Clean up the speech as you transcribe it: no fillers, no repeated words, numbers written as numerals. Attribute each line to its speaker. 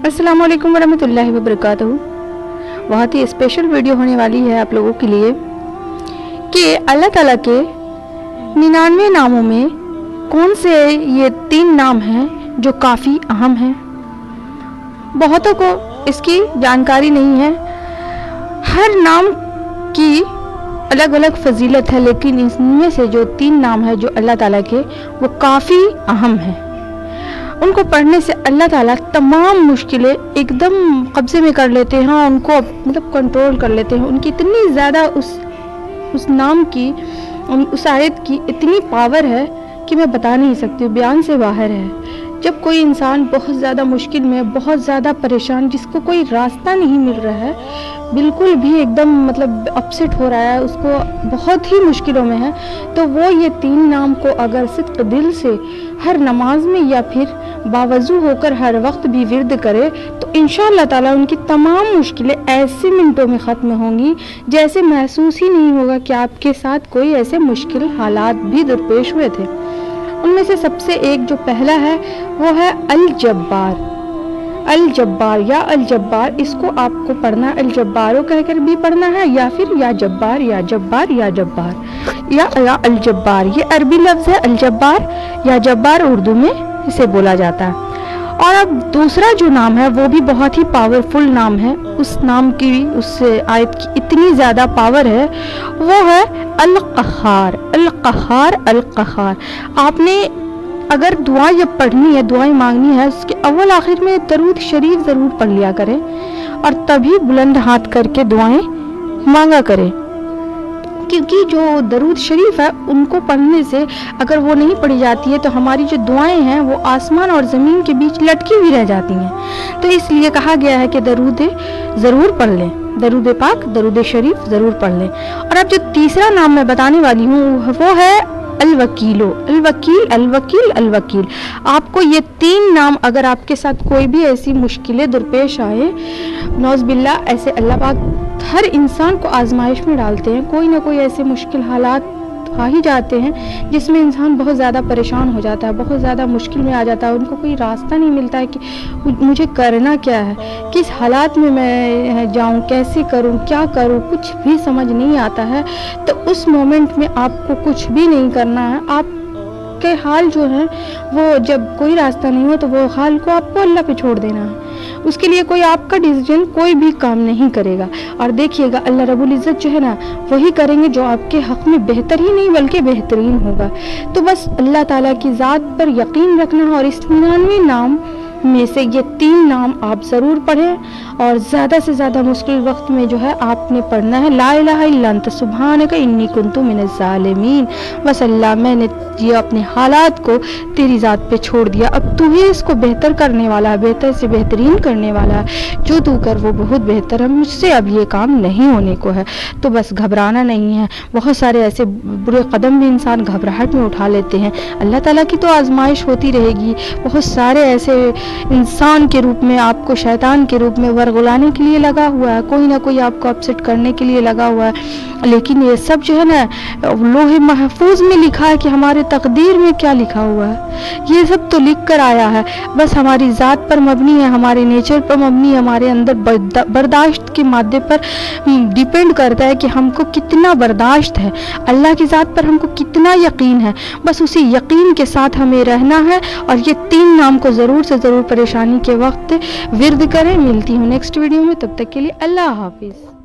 Speaker 1: अस्सलाम वालेकुम वरहमतुल्लाहि वबरकातुहू। बहुत ही स्पेशल वीडियो होने वाली है आप लोगों के लिए कि अल्लाह ताला के 99 नामों में कौन से ये 3 नाम हैं जो काफ़ी अहम हैं। बहुतों को इसकी जानकारी नहीं है। हर नाम की अलग अलग फजीलत है, लेकिन इनमें से जो 3 नाम है जो अल्लाह ताला के, वो काफ़ी अहम हैं। उनको पढ़ने से अल्लाह ताला तमाम मुश्किलें एकदम कब्जे में कर लेते हैं, उनको मतलब कंट्रोल कर लेते हैं। उनकी इतनी ज़्यादा उस नाम की, उस आयत की इतनी पावर है कि मैं बता नहीं सकती हूँ, बयान से बाहर है। जब कोई इंसान बहुत ज़्यादा मुश्किल में, बहुत ज़्यादा परेशान, जिसको कोई रास्ता नहीं मिल रहा है, बिल्कुल भी एकदम मतलब अपसेट हो रहा है, उसको बहुत ही मुश्किलों में है, तो वो ये 3 नाम को अगर सिर्फ दिल से हर नमाज में या फिर बावजू होकर हर वक्त भी विर्द करे तो इंशाअल्लाह ताला उनकी तमाम मुश्किलें ऐसे मिनटों में ख़त्म होंगी जैसे महसूस ही नहीं होगा कि आपके साथ कोई ऐसे मुश्किल हालात भी दरपेश हुए थे। उनमें से सबसे एक जो पहला है वो है अल जब्बार। अल जब्बार या अल जब्बार, इसको आपको पढ़ना अल जब्बारो कहकर भी पढ़ना है, या फिर या जब्बार या जब्बार या जब्बार या अल जब्बार। ये अरबी लफ्ज़ है अल जब्बार या जब्बार, उर्दू में इसे बोला जाता है। और अब दूसरा जो नाम है वो भी बहुत ही पावरफुल नाम है। उस नाम की, उस आयत की इतनी ज़्यादा पावर है, वो है अल क़हार। अल क़हार, अल क़हार। आपने अगर दुआ जब पढ़नी है, दुआएं मांगनी है, उसके अव्वल आखिर में दरूद शरीफ ज़रूर पढ़ लिया करें और तभी बुलंद हाथ करके दुआएं मांगा करें, क्योंकि जो दरूद शरीफ है उनको पढ़ने से अगर वो नहीं पढ़ी जाती है तो हमारी जो दुआएं हैं वो आसमान और ज़मीन के बीच लटकी हुई रह जाती हैं। तो इसलिए कहा गया है कि दरूद ज़रूर पढ़ लें, दरूद पाक, दरूद शरीफ ज़रूर पढ़ लें। और अब जो तीसरा नाम मैं बताने वाली हूँ वो है अल वकीलो। अल वकील, अल वकील, अल वकील। आपको ये 3 नाम, अगर आपके साथ कोई भी ऐसी मुश्किलें दरपेश आए, नौज़ बिल्लाह, ऐसे अल्लाह पाक हर इंसान को आजमाइश में डालते हैं, कोई ना कोई ऐसे मुश्किल हालात आ ही जाते हैं जिसमें इंसान बहुत ज़्यादा परेशान हो जाता है, बहुत ज़्यादा मुश्किल में आ जाता है, उनको कोई रास्ता नहीं मिलता है कि मुझे करना क्या है, किस हालात में मैं जाऊं, कैसे करूं, क्या करूं, कुछ भी समझ नहीं आता है। तो उस मोमेंट में आपको कुछ भी नहीं करना है। आपके हाल जो है वो, जब कोई रास्ता नहीं हो तो वो हाल को आपको अल्लाह पे छोड़ देना है। उसके लिए कोई आपका डिसीजन कोई भी काम नहीं करेगा। और देखिएगा अल्लाह रब्बुल इज़्ज़त जो है ना, वही करेंगे जो आपके हक़ में बेहतर ही नहीं बल्कि बेहतरीन होगा। तो बस अल्लाह ताला की ज़ात पर यकीन रखना, और इस 99 नाम में से ये 3 नाम आप ज़रूर पढ़ें। और ज़्यादा से ज़्यादा मुश्किल वक्त में जो है आपने पढ़ना है ला इलाहा इल्ला अंत सुब्हानका इन्नी कुन्तु मिनज़ ज़ालिमीन। बस अल्लाह, मैंने ये अपने हालात को तेरी ज़ात पे छोड़ दिया, अब तू ही इसको बेहतर करने वाला है, बेहतर से बेहतरीन करने वाला है, जो तू कर वो बहुत बेहतर है, मुझसे अब ये काम नहीं होने को है। तो बस घबराना नहीं है। बहुत सारे ऐसे बुरे कदम भी इंसान घबराहट में उठा लेते हैं। अल्लाह ताला की तो आजमाइश होती रहेगी। बहुत सारे ऐसे इंसान के रूप में, आपको शैतान के रूप में वरगलाने के लिए लगा हुआ है, कोई ना कोई आपको अपसेट करने के लिए लगा हुआ है, लेकिन ये सब जो है ना लोहे महफूज में लिखा है कि हमारे तकदीर में क्या लिखा हुआ है, ये सब तो लिख कर आया है। बस हमारी ज़ात पर मबनी है, हमारे नेचर पर मबनी है, हमारे अंदर बर्दाश्त के मादे पर डिपेंड करता है कि हमको कितना बर्दाश्त है, अल्लाह की ज़ात पर हमको कितना यकीन है। बस उसी यकीन के साथ हमें रहना है। और ये 3 नाम को ज़रूर से ज़रूर परेशानी के वक्त विर्द करें। मिलती हूँ नेक्स्ट वीडियो में, तब तक के लिए अल्लाह हाफिज़।